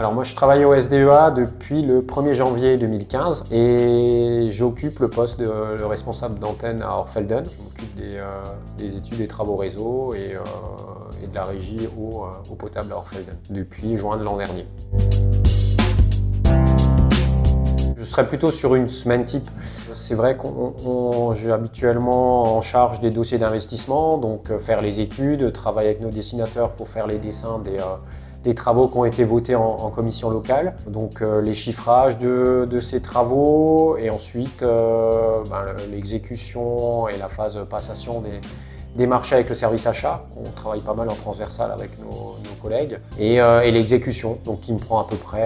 Alors moi je travaille au SDEA depuis le 1er janvier 2015 et j'occupe le poste de le responsable d'antenne à Orfelden. Je m'occupe des études et travaux réseau et de la régie eau potable à Orfelden depuis juin de l'an dernier. Je serai plutôt sur une semaine type. C'est vrai que j'ai habituellement en charge des dossiers d'investissement, donc faire les études, travailler avec nos dessinateurs pour faire les dessins des travaux qui ont été votés en commission locale, donc les chiffrages de ces travaux et ensuite l'exécution et la phase passation des marchés avec le service achat. On travaille pas mal en transversal avec nos collègues et l'exécution, donc qui me prend à peu près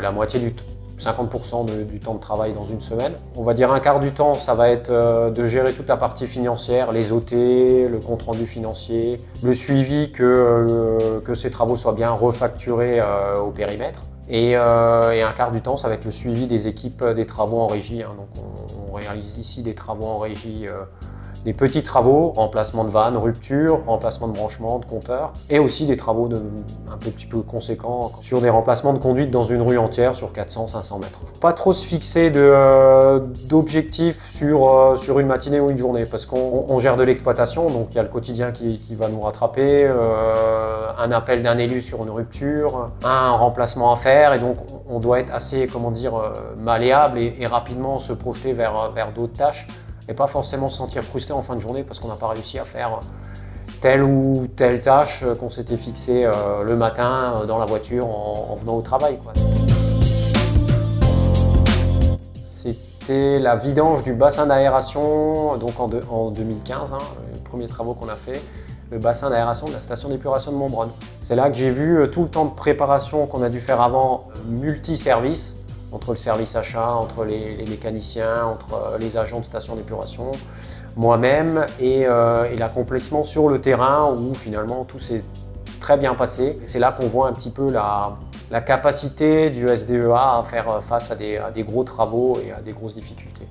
la moitié du temps. 50% du temps de travail dans une semaine. On va dire un quart du temps, ça va être de gérer toute la partie financière, les OT, le compte-rendu financier, le suivi que ces travaux soient bien refacturés au périmètre. Et un quart du temps, ça va être le suivi des équipes des travaux en régie. Donc on réalise ici des travaux en régie, des petits travaux, remplacement de vannes, rupture, remplacement de branchement, de compteurs, et aussi des travaux un petit peu conséquents sur des remplacements de conduite dans une rue entière sur 400-500 mètres. Pas trop se fixer d'objectifs sur une matinée ou une journée, parce qu'on gère de l'exploitation, donc il y a le quotidien qui va nous rattraper, un appel d'un élu sur une rupture, un remplacement à faire, et donc on doit être assez, malléable et rapidement se projeter vers d'autres tâches. Et pas forcément se sentir frustré en fin de journée parce qu'on n'a pas réussi à faire telle ou telle tâche qu'on s'était fixé le matin dans la voiture en venant au travail, quoi. C'était la vidange du bassin d'aération donc en 2015, les premiers travaux qu'on a fait, le bassin d'aération de la station d'épuration de Montbronne. C'est là que j'ai vu tout le temps de préparation qu'on a dû faire avant, multi-services, entre le service achat, entre les mécaniciens, entre les agents de station d'épuration, moi-même et l'accomplissement sur le terrain où finalement tout s'est très bien passé. C'est là qu'on voit un petit peu la capacité du SDEA à faire face à des gros travaux et à des grosses difficultés.